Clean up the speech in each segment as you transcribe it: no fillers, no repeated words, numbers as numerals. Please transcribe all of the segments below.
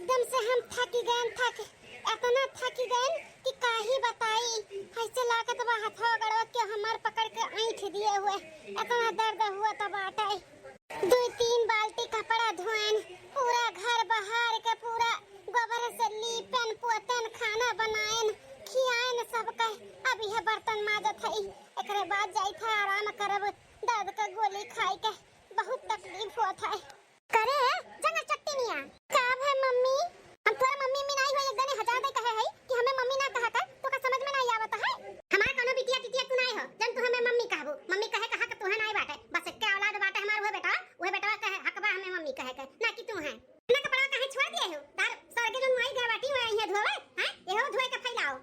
एकदम से हम थक गए इतना थक गए कि काहे बताई। ऐसे लागत बा हथवा गड़वा के हमार पकड़ के ऐंठ दिए हुए इतना दर्द हुआ तब बाटे। 2-3 बाल्टी कपड़ा धोएन, पूरा घर बहार के पूरा गोबर से लीपन पोतन, खाना बनाएन, खियाएन सबके। अब यह बर्तन माजत है, एकरे बाद जाई था आराम करब, दर्द का गोली खाई के बहुत तकलीफ होत है। करे जंगल चट्टीनिया काब है मम्मी, हम तोरा मम्मी में नहीं हो एक दिन हजार दे कहे है कि हमें मम्मी ना कहा कर, तो का समझ में नहीं आवत है। हमार कोनो बिटिया टिटिया तू नहीं हो जन तू हमें मम्मी कहबो। मम्मी कहे कहा के तू है नहीं बाटे, बस एक औलाद बाटे हमार वो बेटा कहे हकबा हमें मम्मी कहे के ना कि तू है। ना कपड़ा कहे छोड़ दिए हो तार सर के जन माई गए बाटी में यहां धोवे हैं, एहो धोए के फैलाओ।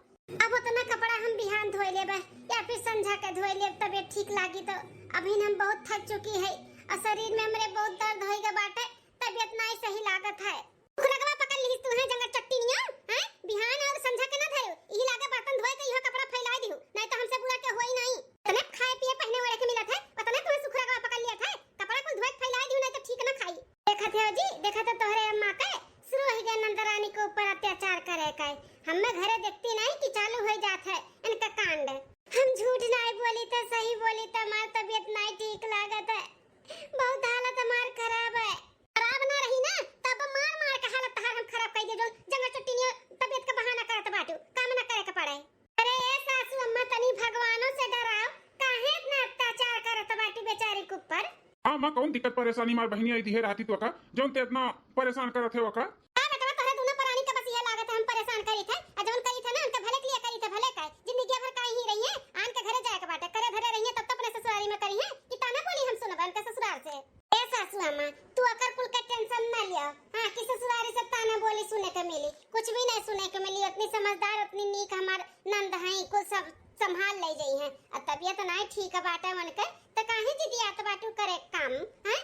अब उतना कपड़ा हम बिहान धोए लेबे या फिर संझा के धोए लेब, तबीयत ठीक लागी तो। अभी हम बहुत थक चुकी है और शरीर में हमरे बहुत दर्द होइगा बाटे, तबीयत नहीं सही लागत है। खुलगवा पकड़ ली तू है जंगल चट्टीनिया हैं, बिहान और संझा के ना धरो, यही लागे बर्तन धोए के यह कपड़ा फैला दियो, नहीं तो हमसे बुरा के होई नहीं। तने खाए पिए पहने ओढ़े के मिलत है, पता नहीं तुम्हें सुखरगवा पकड़ लिया था, कपड़ा को धोए के फैला दियो नहीं तो ठीक ना खाई। देखा थे जी, देखा तो तोहरे अम्मा के शुरू हो गया नंदरानी के ऊपर अत्याचार करे का। हमें घरे देखती नहीं कि चालू हो जात है इनका कांड। हम झूठ नहीं बोली तो सही बोली तो हमार तबीयत नहीं ठीक लागत है, बहुत हालत हमार खराब है। खराब ना रही ना तब मार मार के हालत हम खराब कर दे जो जंगल चट्टीनिया तबीयत का बहाना करत बाटू, काम ना करे के पड़े। अरे ए सासू अम्मा तनी भगवानों से डराओ, काहे इतना अत्याचार करत बाटू बेचारी के ऊपर। हां मां कौन दिक्कत परेशानी मार बहनी आई थी राती तो का जोन ते इतना परेशान करत है ओका। हां बेटा तोरे दोनों प्राणी का बस ये लागत है हम परेशान करी थे, अजवन करी थे ना उनके भले के लिए करी थे, भले का जिंदगी भर काई ही रही है। आन के घरे जाए के बाटे करे धरे रही है तब तो अपने ससुराली में करी है कि ताना बोली हम सुनब उनके ससुराल से। ए सासू अम्मा तू अकर कुल का टेंशन ना लिया, हां कि ससुराली से ताना बोली सुने के मिली, कुछ भी नहीं सुने के मिली। उतनी समझदार उतनी नीक हमार नंद है, कुल सब संभाल ले गई है। और तबीयत नहीं ठीक बाटे मन के त काहे दीदी आत बाटू करे काम हैं,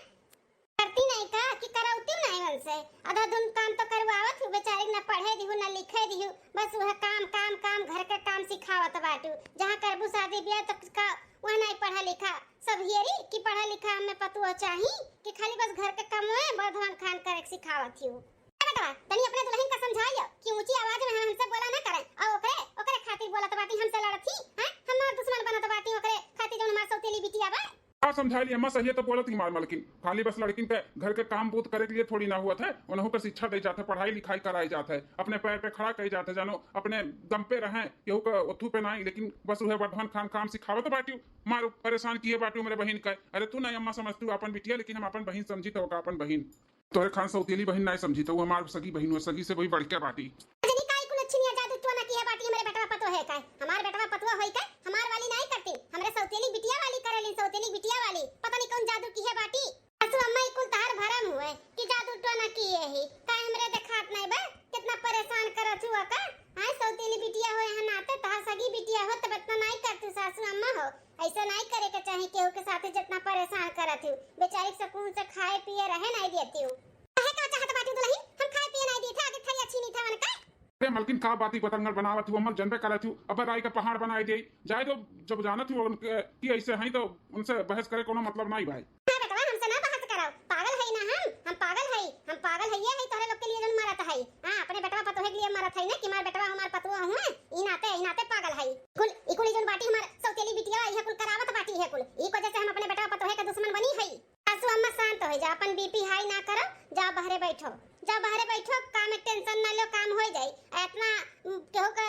करती नहीं का कि कराउती नहीं उनसे। आधा दिन काम तो करवावत हूँ बेचारी, ना पढ़े दिहु ना लिखे दिहु, बस वह काम काम काम घर का काम सिखावत बाटू। जहाँ करबू शादी ब्याह तो का वह नहीं पढ़ा लिखा सब हियरी कि पढ़ा लिखा हमें पतुआ चाहिए कि खाली बस घर के काम में बर्धवन खान करे सिखावत हूँ। बेटा तनी अपने दुल्हन का समझाइयो कि ऊंची आवाज में हमसे बोला ना करे, और ओकरे खातिर बोलत बाटी हमसे लड़ती हैं, हमार दुश्मन बनत बाटी ओकरे खातिर जौन हमार सौतेली बिटिया बा। हां समझा लिया अम्मा, सही है तो बोलत ही मार मलकिन खाली बस लड़किन के घर के काम बूत करे के लिए थोड़ी ना हुआ था, उन्हों को शिक्षा दे जाता, पढ़ाई लिखाई कराई जाता है, अपने पैर पे खड़ा करी जाता है, जानो अपने दम पे रहें केहू का उथू पे नहीं, लेकिन बस वह बर्धवन खान काम सिखावत बाटी मार परेशान किए बाटी मेरे बहन का। अरे तू नहीं अम्मा समझ तू अपन बिटिया, लेकिन हम अपन बहन समझी तो अपन बहन तोरे खान सौतेली बहन नहीं समझी तो वो हमार सगी बहन हो, सगी से वही बढ़ के बाटी। अजनी काई कुल अच्छी नहीं जादू तो ना की है बाटी हमारे बेटवा पतो है का, हमार बेटवा पतवा होई का हमार वाली नहीं करती, हमरे सौतेली बिटिया वाली करेली, सौतेली बिटिया वाली पता नहीं कौन जादू की है बाटी। असु अम्मा कुल तार भरम हुए कि जादू तो ना की है ही का हमरे देखात नहीं बा कितना परेशान करत हुआ का। हां सौतेली बिटिया हो यहाँ नाते तहार सगी बिटिया हो तब इतना नहीं करती सासू अम्मा हो, ऐसा नहीं करे के चाहिए केहू के साथ जितना परेशान करत हूं। बेचारी सुकून से खाए पिए रहे नहीं देती हूं। काहे का चाहत बाटी दुल्हन हम खाए पिए नहीं दी था, आगे थई अच्छी नहीं था मन का। अरे मलकिन का बाती पतंगर बनावत हूँ अम्मा जनबे करत हूँ, अब राई का पहाड़ बनाई दे जाए तो जब जानत हूँ कि ऐसे हैं तो उनसे बहस करे कोनो मतलब नहीं भाई। हां बेटा हमसे ना बहस कराओ, पागल है ना हम पागल है ये है तोरे लोग के लिए जन मारत है। हां अपने बेटवा पतो है के लिए मारत है ना कि मार बेटवा हमार पतवा हुआ ई नाते पागल है। कुल जन बाटी हमार सौतेली बिटिया है कुल करावत बाटी है कुल ई वजह से हम अपने बेटवा पतो है के दुश्मन बनी है। सासू अम्मा शांत हो जा, अपन बीपी हाई ना करो, जा बाहर बैठो, जा बाहर बैठो, काम में टेंशन ना लो, काम हो जाए। इतना केहू का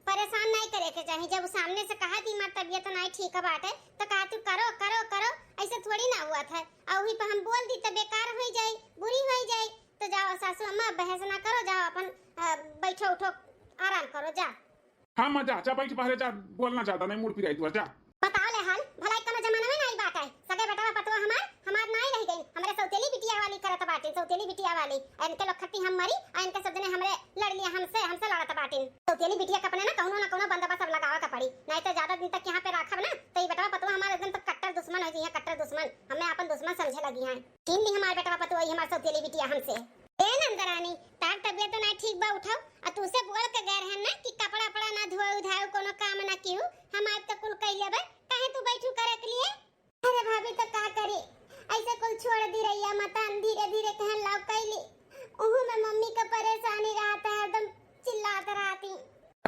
परेशान नहीं करे के चाहिए। जब सामने से कहा थी मार तबीयत नहीं ठीक बाटे तो कहा तू करो करो करो, ऐसे थोड़ी ना हुआ था। और वही पे हम बोल दी तो बेकार हो जाए, बुरी हो जाए। तो जाओ सासू अम्मा बहस ना करो, जाओ अपन बैठो उठो आराम करो जा। हाँ मां जा बैठ बाहर जा, बोलना ज्यादा नहीं मुड़ फिराई तू जा। बताओ ले हाल भलाई कोनो जमाना में नहीं बात है, सगे बेटा पतवा हमार नहीं रह गई, हमरे सौतेली बिटिया वाली करत बाटी, सौतेली बिटिया वाली इनके लोग खत्ती हम मरी और इनके सब ने हमरे लड़ लिया, हमसे लड़त बाटी। सौतेली बिटिया कपने ना कोनो बंदोबस्त सब लगावा का पड़ी, नहीं तो ज्यादा दिन तक यहाँ पे रखब ना तो ये बेटा पतवा हमारे एकदम तो कट्टर दुश्मन हो जी, कट्टर दुश्मन हमें अपन दुश्मन समझे लगी हैं। तीन दिन हमारे बेटा पतवा ही हमारी सौतेली बिटिया हमसे। ए नंदरानी तार तबीयत नहीं ठीक बा उठाओ, और तू से बोल के गए रहन ना कि कपड़ा पड़ा ना धोए उधाओ कोनो काम ना कियो, हम आज तक कुल कइ लेबे, काहे तू बैठू करे के लिए। अरे भाभी तो का करे ऐसे कुल छोड़ दी रही है, मतान धीरे धीरे कहन लाओ कैली, ओहू में मम्मी का परेशानी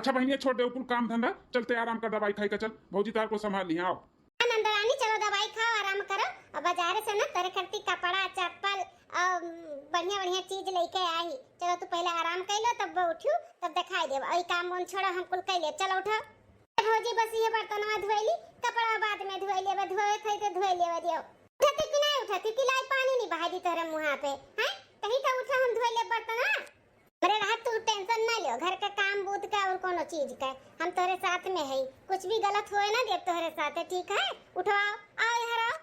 अच्छा बहनिया छोड़ दे कुल काम धंधा, चलते आराम कर, दवाई खाई का चल, भौजी तार को संभाल लिया। आओ नंदरानी चलो दवाई खाओ, आराम करो और बाजार से ना तेरे खर्ती कपड़ा चप्पल और बढ़िया बढ़िया चीज लेके आई। चलो तू पहले आराम कर लो, तब उठू तब दिखाई देव। अई काम मन छोड़ो, हम कुल कर ले। चलो उठो भौजी, बस ये बर्तन में धोइली, कपड़ा बाद में धोइ लेबे, धोए थे तो धोइ लेबे दियो। उठती कि नहीं उठती कि लाई पानी नहीं बहा दी तोरे मुंह पे हैं? कहीं तो उठा, हम धोइ ले बर्तन। अरे रहा तू टेंशन ना लियो, घर का काम बूत का और कोनो चीज का हम तोरे साथ में है, कुछ भी गलत होए ना देव तोरे साथ है, ठीक है? उठो आओ इधर आओ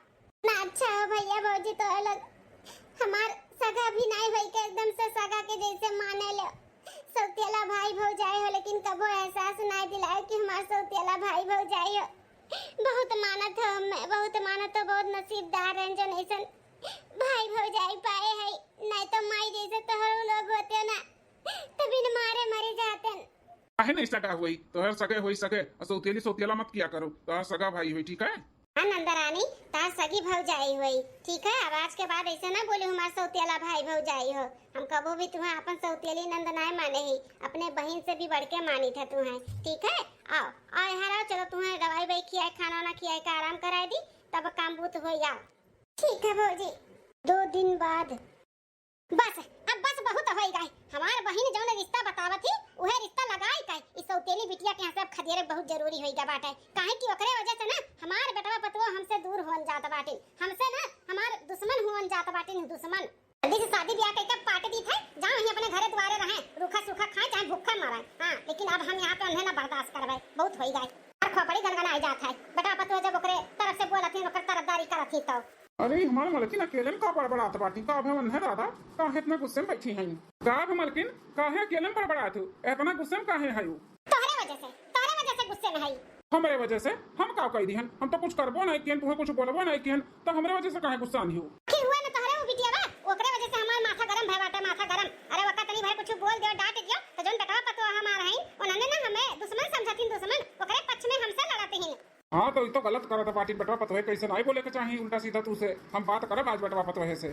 ना। अच्छा हो भैया भौजी तो अलग हमार सगा भी नहीं भाई के एकदम से सगा के जैसे माने ले सौतेला भाई भौजाई हो, लेकिन कबो एहसास नहीं दिलाए कि हमार सौतेला भाई भौजाई हो। बहुत मानत हो, मैं बहुत मानत हो, बहुत नसीबदार हैं जो ऐसा भाई भौजाई पाए है, नहीं तो माई जैसे तोहर लोग होते ना तभी न मारे मरे जाते। काहे नहीं सगा हुई, तोहर सगे होई सके, सौतेली सौतेला मत किया करो, तोहर सगा भाई हुई, ठीक है? नंदरानी तार सगी भौजाई हुई, ठीक है? अब आज के बाद ऐसे ना बोले हमार सौतेला भाई भौजाई हो। हम कबो भी तुम्हें अपन सौतेली नंदनाए माने ही, अपने बहन से भी बढ़ के मानी था तुम्हें, ठीक है? आओ आओ यहाँ आओ, चलो तुम्हें दवाई वही खियाए, खाना ना खियाए का आराम कराए दी, तब काम बूत हो। आओ ठीक है भौजी। 2 दिन बाद बस अब बस बहुत हो गए। हमार बहन जौन रिश्ता बतावत थी उहे रिश्ता लगाई का इस सौतेली बिटिया के यहाँ से अब खदेरे बहुत जरूरी होई गा बाटे, काहे कि ओकरे वजह से ना हमार बेटवा पतवा हमसे दूर होन जात बाटे, हमसे ना हमार दुश्मन होन जात बाटे। दुश्मन जल्दी से शादी ब्याह करके पार्टी दी थे, जाओ ही अपने घरे द्वारे रहे, रूखा सूखा खाए चाहे भूखा मरे। हां लेकिन अब हम यहाँ पे अंधे ना बर्दाश्त करबे, बहुत हो गए। और खोपड़ी गनगनाई जात है, बेटा पतवा जब ओकरे तरफ से बोलत थी ओकर तरफदारी करत थी तो अरे हमारे मलकिन अकेले में का बड़बड़ात बाटी, का भवन है दादा, काहे इतना गुस्से में बैठी हैं? का मलकिन काहे अकेले में बड़बड़ात हो, इतना गुस्से में काहे है? तोहरे वजह से गुस्से में है। हमरे वजह से हम का कह दिहन? हम तो कुछ करबो नहीं किहन, तुम्हें कुछ बोलबो नहीं किहन, तो हमरे वजह से काहे गुस्सा नहीं हो? की हुआ ना तोहरे वो बिटिया बा, ओकरे वजह से हमार माथा गरम भय बाटे, माथा गरम। अरे वका तनी भाई कुछ बोल दियो, डांट दियो तो जोन बेटा पतवा हमार है उन्होंने ना हमें दुश्मन समझतिन, दुश्मन ओकरे पक्ष में हमसे लड़ाते हैं। हाँ तो ये तो गलत करत पार्टी, बेटवा पतोहे कैसे नहीं बोले के चाहिए, उल्टा सीधा तू से हम बात करब आज बेटवा पतोहे से।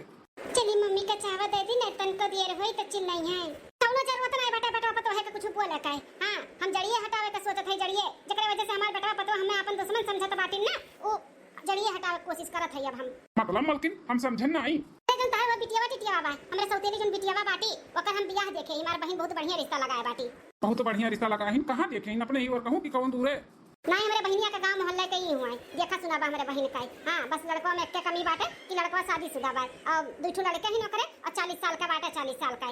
चली मम्मी का चाहवा दे दी, नहीं तन को देर होई त चिल नहीं है, कौनो जरूरत नहीं बेटा बेटवा पतोहे के कुछ बोले का है। हां हम जड़िए हटावे के सोचत है, जड़िए जेकरे वजह से हमार बेटवा पतवा हमें अपन दुश्मन समझत बाटिन ना, ओ जड़िए हटावे के कोशिश करत है। अब हम मतलब मलकिन हम समझन नहीं, जन तार वो बिटिया टिटिया बा हमरे सौतेली जन बिटिया बाटी ओकर हम बियाह देखे, हमार बहन बहुत बढ़िया रिश्ता लगाए बाटी, बहुत बढ़िया रिश्ता लगाहिन। कहां देखें अपने ही और कहूं कि कौन दूर है? नहीं हमारे बहनिया का गांव मोहल्ले के ही हुआ है, देखा सुना बा हमारे बहन का। हां बस लड़का में एक कमी बाटे कि लड़का शादीशुदा बा और दूठो लड़के ही न करे और 40 साल का बाटे, 40 साल का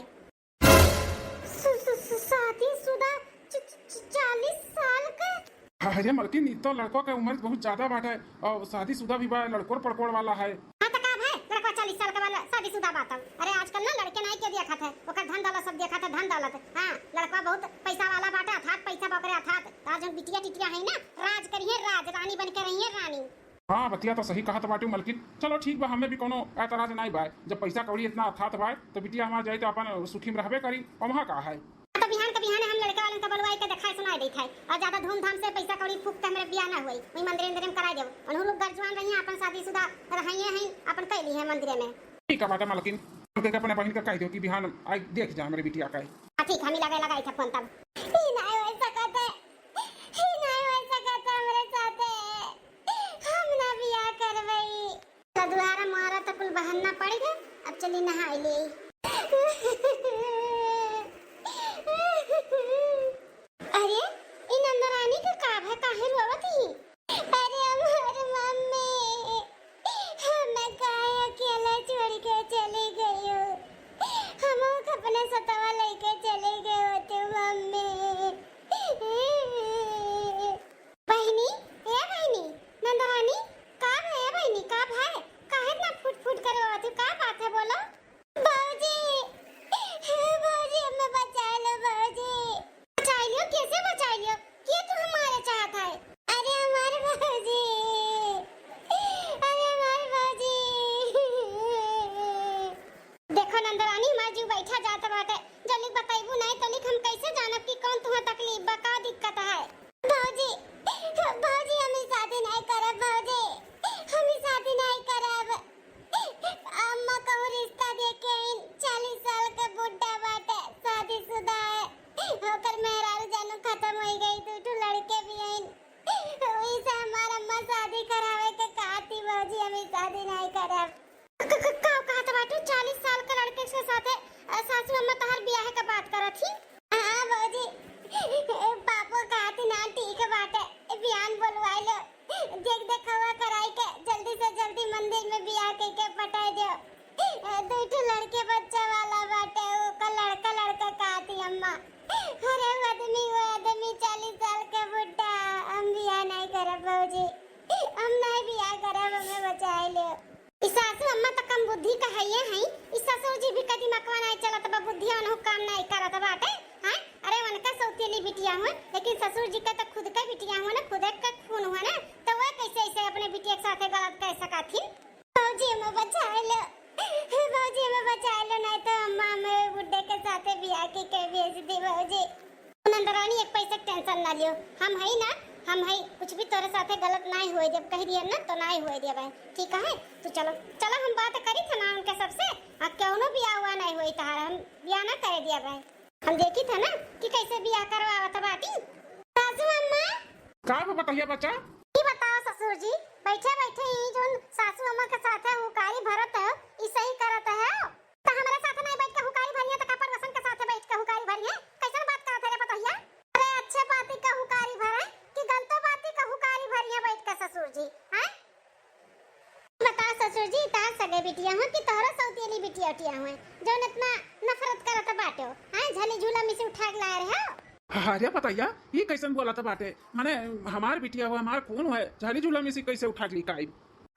शादीशुदा 40 साल का। अरे मलकिन ये तो लड़कों का उम्र बहुत ज्यादा बाटे और शादीशुदा भी बा, लड़कों पड़कोड़ वाला है। हां तो का भाई लड़का 40 साल का वाला शादीशुदा बात। अरे आजकल ना लड़के नहीं के देखा था, ओकर धन दौलत सब देखा था, धन दौलत। हां लड़का बहुत पैसा वाला बाटा, अथात पैसा बकरे अथात। आज जो बिटिया टिटिया है ना राज करिए, राज रानी बन के रहिए रानी। हाँ बतिया तो सही कहा तो बाटू मलकिन, चलो ठीक बा, हमें भी कोनो ऐतराज नहीं बा, जब पैसा कौड़ी इतना अथात बा तो बिटिया हमार जाए तो अपन सुखी में रहबे करी। और वहाँ का है तो बिहान के बिहान हम लड़के वाले के बलवाई के दिखाई सुनाई देत है और ज्यादा धूमधाम से पैसा कौड़ी फूक के हमरे बियाह ना होई, वही मंदिर में कराई देव। और लोग गरजवान रही अपन शादीशुदा रहिए हैं, अपन कैली है मंदिर में। ठीक है बाटा मलकिन, के अपने बहन का कह दो कि बिहान आई देख जा मेरी बिटिया का। हां ठीक हम लगाई था फोन तब। ही नहीं हो सकता, ही नहीं हो सकता मेरे साथ, हम ना बियाह करवई तो दुआरा मारा तो कुल बहाना पड़ गया। अब चली नहाई ले। अरे इन नंदरानी के का है, काहे रोवत ही? अरे हमार मम्मी हमें काहे अकेले छोड़ के चली गई हो, हम अपने सतवा लेके चले गए होते मम्मी। बहनी ए बहनी नंदरानी का है बहनी, का भाई काहे इतना फुट फुट कर रोवत हो, का बात है बोलो? बाबूजी बाबूजी हमें बचा लो, बाबूजी बचा लियो, कैसे बचा लियो? ये तो हमारे चाहत है। अरे हमारे बाबूजी, अरे हमारे बाबूजी। देखो नंदरानी हमार जीव बैठा जात बाटे, जल्दी बताइबू नहीं तो लिख हम कैसे जानब कि कौन तुम्हें तकलीफ बा, का दिक्कत है? बाबूजी बाबूजी हम शादी नहीं करब, बाबूजी हम शादी नहीं करब। अम्मा को रिश्ता देके 40 साल का बुढ़ा बाटे, शादीशुदा है, होकर मेहरारू जानू खत्म हो शादी नहीं करब। का कहत बाटू 40 साल के लड़के के साथे सासू अम्मा तहर बियाह के बात करत थी। हां बाबूजी पापो कहती ना ठीक बाटे बियान बोलवाइलो देख देखवा कराई के जल्दी से जल्दी मंदिर में बियाह के पटाई दो। दूठो लड़के बच्चा वाला बाटे वो का लड़का कहती अम्मा। अरे वो आदमी 40 साल का बुड्ढा हम बियाह नहीं करब बाबूजी हम नहीं बियाह करब हमें बचाई ले। सासू अम्मा तो कम बुद्धि का है इस ससुर जी भी का दिमागवा नहीं चलत बा बुद्धि अनु काम नहीं करत बाटे। हां अरे उनका सौतेली बिटिया हुआ लेकिन ससुर जी का तो खुद का बिटिया हुआ ना खुद का खून हुआ ना तो वो कैसे ऐसे अपने बिटिया के साथ गलत कह सकाथी। बाबूजी हमें बचा लो बाबूजी हमें बचा लो नहीं तो अम्मा हमें बुड्ढे के साथ बियाह के भेज दी। बाबूजी नंदरानी एक पैसे टेंशन ना लियो हम है कुछ भी तोरे साथे गलत नहीं होए जब कह दिया ना तो नहीं होए दिया भाई ठीक है। तो चलो हम बात करी थे ना उनके सबसे क्यों बियाह हुआ नहीं हुई तहार हम बियाह ना करे दिया भाई हम देखी था ना कि कैसे बियाह करवावत बाटी। सासू अम्मा का बताइए बच्चा की बताओ ससुर जी बैठे ही जो सासू अम्मा के साथ है हुकारी भरत है ई सही करत है तो हमारे साथ नहीं बैठ के हुकारी भरिया तो कपर वसन के साथ बैठ के हुकारी भरिया कैसन बात करत है रे बताइए। अरे अच्छे बात का हुकारी भरे कि गलत बात का हुकारी भरिया बैठ के ससुर जी। हैं बता ससुर जी तार सगे बिटिया हो कि तोहरा सौतेली बिटिया उटिया हुए जो इतना नफरत करत बाटे हैं झली झूला में से उठा के लाए रहे हो। अरे बताइए ये कैसन बोला था बाटे माने हमार बिटिया हुआ हमार खून है झाली झूला में से कैसे उठा के लिकाई।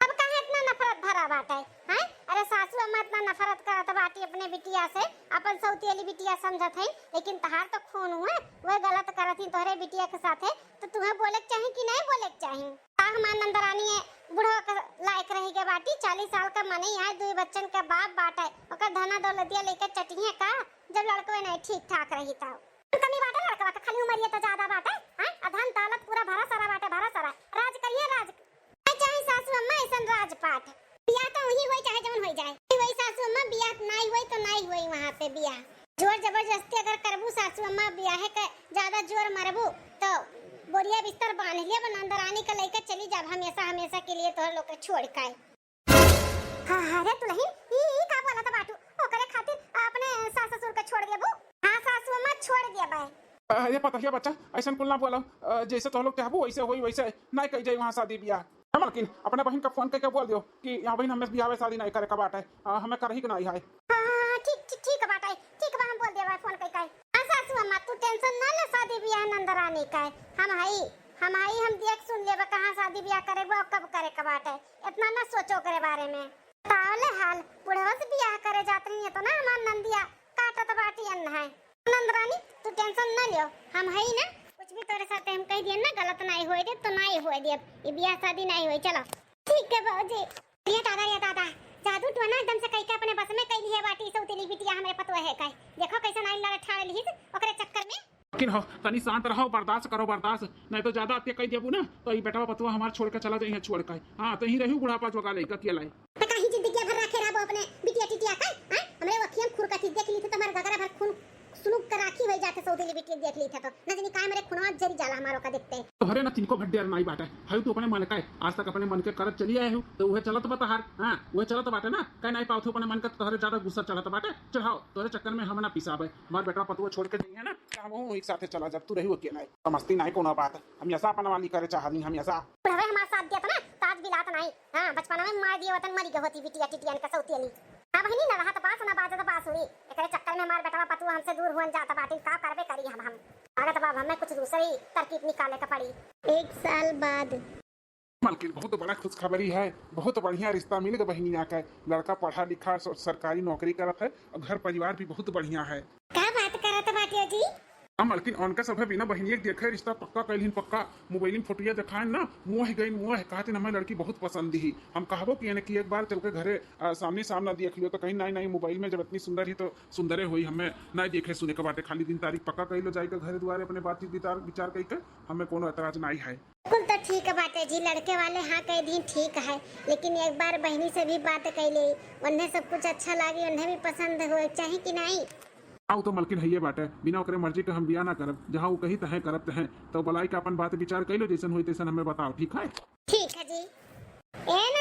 अब काहे इतना नफरत भरा बाटे हैं अरे सासू अम्मा इतना नफरत करत बाटी अपने बिटिया से अपन सौतेली बिटिया समझत है लेकिन तहार तो खून हुआ वो गलत करत ही तोहरे बिटिया के साथे तो तुम्हें बोले के चाही कि नहीं बोले के चाही। हमार नंदरानी है बुढ़वा के लायक रही के बाटी 40 साल का मने है दो बच्चन के बाप बाटे ओकर धना दौलतिया लेके चटिए का जब लड़को नहीं ठीक ठाक रही था कमी बाटे लड़का का खाली उमरिया तो ज्यादा बाटे हैं अधन दौलत पूरा भरा सारा बाटे भरा सारा राज करिए राज चाहे सासू अम्मा ऐसन राजपाट बियाह तो वही होई चाहे जवन होई जाए वही सासू अम्मा बियाह नहीं होई तो नहीं होई वहां पे बियाह जोर जबरदस्ती अगर करबू सासू अम्मा बियाह के ज्यादा जोर मारबू तो बोरिया बिस्तर बांध लिया नंदरानी का लेकर चली जा हमेशा के लिए तोहर लोग छोड़ के। हां रे दुल्हन ई का बोला था बाटू ओकरे खातिर अपने सास ससुर के छोड़ देबू। हां सासू अम्मा छोड़ दिया भाई। अरे बताइए बच्चा ऐसा कुल ना बोला जैसे तो लोग चाहबू वैसे होई वैसे नहीं कह जाए वहाँ शादी ब्याह लेकिन अपने बहन का फोन करके बोल दियो कि यहाँ बहन हमें ब्याह शादी नहीं करे का बात है हमें कर ही कि नहीं है। हां ठीक बात है ठीक बा हम बोल देबा फोन करके। हां सासू अम्मा तू टेंशन ना ले शादी ब्याह नंदरानी का हम देख सुन लेबा कहां शादी ब्याह करेबो कब करे का बात है इतना ना सोचो करे बारे में ताले हाल बुढ़वा से ब्याह करे जात नहीं है तो ना हमार नंदिया काटत बाटी अन्न है। नंदरानी तू टेंशन ना लियो हम है ना कुछ भी तोरे साथ हम कह दिए ना गलत नहीं होए दे तो नहीं होए दे ये ब्याह शादी नहीं होई चलो ठीक है बाबूजी। ये दादा जादू तो ना एकदम से कह के अपने बस में कह ली है बाटी सौतेली बिटिया हमारे पतवा है कह देखो कैसे नाइन लड़ा ठाड़ ली ओकरे चक्कर में। लेकिन हो तनी शांत रहो बर्दाश्त करो बर्दाश्त नहीं तो ज्यादा अत्य कह देबू ना तो ये बेटा पतवा हमार छोड़ के चला जाइए छोड़ के। हां तो ही रहू बुढ़ापा जोगा लेका के लाई तो कहीं जिंदगी भर रखे रहबो अपने बिटिया टिटिया का हैं हमरे वखियन खुर का देख ली थे तो हमारे गगरा भर खून सुनुक कर राखी हो जाते सौतेली बिटिया देख ली थे तो न जानी काय मेरे खुनवा जरी जाला हमारो का देखते तो हरे ना तिनको भड्डे नहीं बाटे है तू अपने मन का आज तक अपने मन के करत चली आए हो तो वह चलत बता हार। हां वह चलत बाटे ना कह नहीं पाऊ अपने मन का तोहरे ज्यादा गुस्सा चलत बाटे चढ़ाओ तोरे चक्कर में हम ना पिसाबे हमार बेटा पतवा छोड़ के जाइए ना हम एक साथे चला जब तू रही अकेला समझती नहीं कोनो बात हम ऐसा अपन वाली करे चाहनी हम ऐसा बुढ़वा हमारे साथ दिया था ना ताज बिलात नहीं। हां बचपन में मार दिया वतन मरी गई होती बिटिया टिटियन का सौतेली हां बहनी ना रहा तो पास ना बाजा तो पास हुई एकरे चक्कर में हमार बेटा पतवा हमसे दूर हुन जाता बाटी का करबे करी हम अगर तब हमें कुछ दूसरी तरकीब निकाले का पड़ी। 1 साल बाद मालकिन बहुत बड़ा खुशखबरी है बहुत बढ़िया रिश्ता मिल गया बहनिया का लड़का पढ़ा लिखा सरकारी नौकरी करत है और घर परिवार भी बहुत बढ़िया है। का बात करत बाटियो जी हम मालकिन उनका सब बिना बहनिया देखे रिश्ता पक्का कैलिन पक्का मोबाइल में फोटोया दिखाए ना मुँह गई मुँह कहते हमें लड़की बहुत पसंद ही हम कहबो कि एक बार चल के घरे सामने सामना देख लियो तो कहीं नहीं मोबाइल में जब इतनी सुंदर ही तो सुंदरे हुई हमें नहीं देखे सुने के बातें खाली दिन तारीख पक्का कह लो जाएगा घरे द्वारे अपने बातचीत विचार कह हमें कोनो एतराज नहीं है। बिल्कुल तो ठीक है बात है जी लड़के वाले हाँ कह दी ठीक है लेकिन एक बार बहनी से भी बात कर ली उन्हें सब कुछ अच्छा लगे उन्हें भी पसंद हो चाहे कि नहीं। आओ तो मलकिन है ये बात है बिना ओकरे मर्जी के हम बिया ना करब जहाँ वो कही तहे करब तहे तो बुलाई का अपन बात विचार कर लो जैसन हुई तैसन हमें बताओ ठीक है। ठीक है जी। ए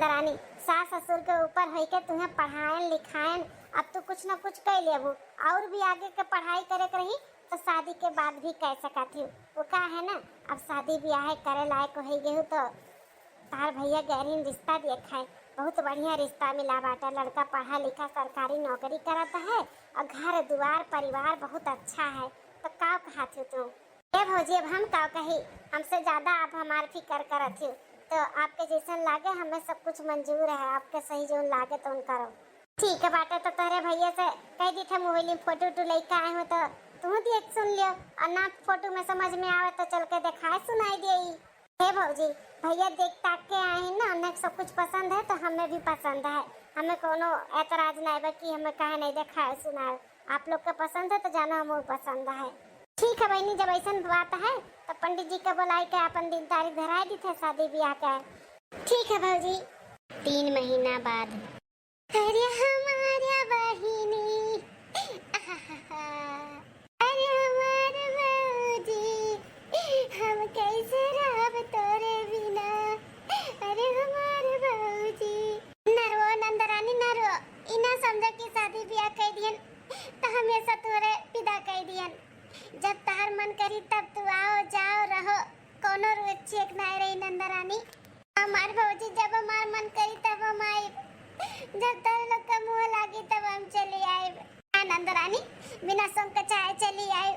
नंदरानी, सास ससुर के ऊपर होई के तुम्हें पढ़ाएं लिखाएं, अब तो कुछ ना कुछ कर लेबू और भी आगे के पढ़ाई करे के रही तो शादी के बाद भी कह सकत हूँ। वो का है ना, अब शादी ब्याह करे लायक हो गई तो तार भैया गहरीन रिश्ता देखा है, बहुत बढ़िया रिश्ता मिला बाटा। लड़का पढ़ा लिखा सरकारी नौकरी करता है और घर द्वार परिवार बहुत अच्छा है। तो का कहा थी तू? ए भौजी, अब हम का कही, हमसे ज्यादा आप हमार फिक्र करत हो। तो आपके जैसन लागे हमें सब कुछ मंजूर है, आपके सही जो लागे तो उन करो। ठीक है बाटे, तो तेरे भैया से कह दी थे मोबाइल में फोटो टू लेके आए हो तो तू देख सुन लियो, और ना फोटो में समझ में आवे तो चल के दिखाए सुनाई दे। हे भौजी, भैया देख ताक के आए हैं ना, उन्हें सब कुछ पसंद है तो हमें भी पसंद है, हमें कोनो ऐतराज नहीं है कि हमें कहे नहीं दिखाए सुनाए। आप लोग का पसंद है तो जाना हमें पसंद है। ठीक है बहनी, जब ऐसा बात है तो पंडित जी का बुलाई के अपन दिन तारीख धराई दी थे शादी ब्याह का। ठीक है भौजी। 3 महीना बाद। अरे हमारा बहिनी, अरे हमारे भौजी, हम कैसे रह तोरे बिना, अरे हमारे भौजी। नरो नंदरानी नरो, इना समझो कि शादी ब्याह कर दियन तो हमेशा तोरे विदा कर दियन। जब तार मन करी तब तू आओ जाओ रहो, कोनो रोक चेक नहीं रही नंदरानी। हमार भौजी जब हमार मन करी तब हम आए, जब तार लोग का मुँह लागी तब हम चली आए। नंदरानी बिना सोम का चाय चली आए,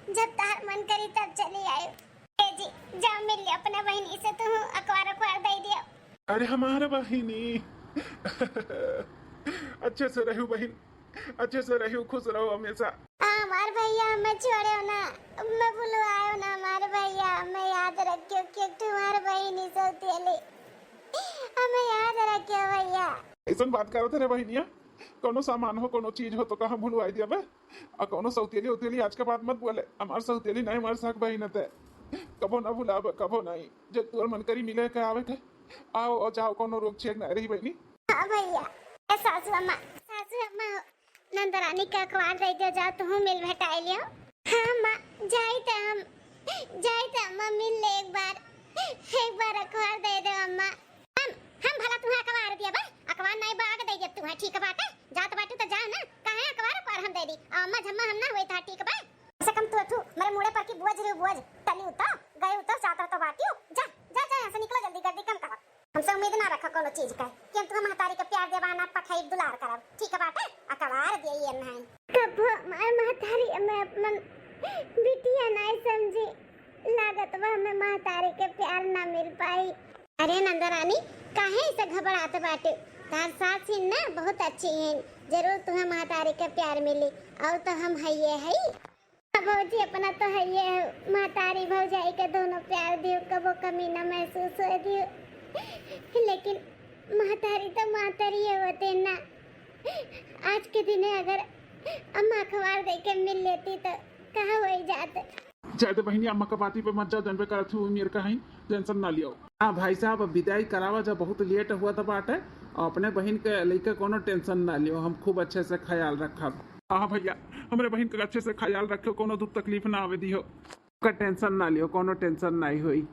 जब तार मन करी तब चली आए। ए जी जाओ मिल लिया अपने बहनी से, तू अखबार दे दियो। अरे हमारा बहिनी अच्छे से रहो बहन, अच्छे से रहो, खुश रहो हमेशा। हमार भैया हमें छोड़ो ना, मैं बुलवायो ना हमारे भैया, हमें याद रखियो कि तुम्हारे बहनी सौतेली, हमें याद रखियो भैया। ऐसा बात करो तेरे बहनिया, कोनो सामान हो कोनो चीज हो तो कहाँ भूलवाई दिया बे, और कोनो सौतेली उतेली आज के बाद मत बोले। हमार सौतेली नहीं, हमारे साथ बहन है, कबो ना भुलाब, कबो नहीं। जब तोर मन करी मिले के आवे के आओ और जाओ, कोनो रोक छेक नहीं रही बहनी। हाँ भैया, सासू अम्मा नंदरानी का अखबार दे दियो, जाओ तुम मिल भेटाई लियो। हाँ माँ, जाई तो अम्मा मिल ले एक बार अखबार दे दो अम्मा। हम भला तुम्हें अखबार दिया बा, अखबार नहीं बाग दे दिया तुम्हें। ठीक बात है, जात बाटू तो जाओ ना, कहाँ अखबार हम दे दी, अम्मा झम्मा हम ना हुई था। ठीक बा, ऐसा कम तू मेरे मुड़े पर की बोझ टली उतर गए उतर जातर तो बाटियो, जा जा जा ऐसे निकलो, जल्दी जल्दी कम करो। हमसे उम्मीद ना रखा कोनो चीज का कि हम तुम्हें महतारी का प्यार देवाना पठाई दुलार करब। ठीक बात है, अखबार दिए ये नहीं कब मैं महतारी मैं अपन बिटिया नहीं समझी, लागत वह हमें महतारी के प्यार ना मिल पाई। अरे नंदरानी काहे ऐसे घबराते बाटे, तार सास ही ना बहुत अच्छी हैं, जरूर तुम्हें महतारी का प्यार मिली। और तो हम है ये है भौजी अपना तो है ये महतारी भौजाई के दोनों प्यार दियो, कबो कमी ना महसूस हो दियो। लेकिन महतारी तो महतारी होते ना, आज के दिन अगर अम्मा अखबार दे के मिल लेती तो कहाँ हो जाते। जाते बहनी, अम्मा का बाती पे मत जाओ, जनपे कर थी मेरे का है, टेंशन ना लियो। हाँ भाई साहब, अब विदाई करावा, जब बहुत लेट हुआ था बाटे, और अपने बहन के लेके कोनो टेंशन ना लियो, हम खूब अच्छे से ख्याल रखब। हाँ भैया, हमारे बहन का अच्छे से ख्याल रखो, कोनो दुख तकलीफ ना आवे दियो, का टेंशन ना लियो, कोनो टेंशन नहीं हुई।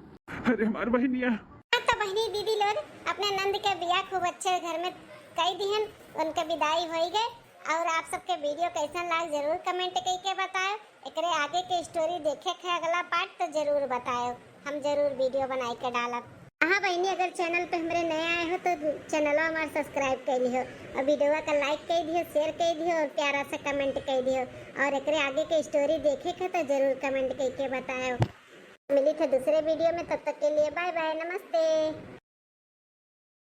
अरे हमारे बहनिया तो बहनी दीदी लोग अपने नंद के बियाह खूब अच्छे घर में कई दिहन, उनके विदाई हो गए। और आप सबके वीडियो कैसा लाग जरूर कमेंट करके बताओ। एकरे आगे के स्टोरी देखे के अगला पार्ट तो जरूर बताओ, हम जरूर वीडियो बनाई के डालब। हाँ बहनी, अगर चैनल पे हमारे नए आए हो तो चैनल हमारा सब्सक्राइब कर लियो, और वीडियो का लाइक कर दियो, शेयर कर दियो, और प्यारा से कमेंट कर दियो। और एकरे आगे के स्टोरी देखे के तो जरूर कमेंट करके बताओ। मिली थे दूसरे वीडियो में, तब तक के लिए बाय बाय, नमस्ते।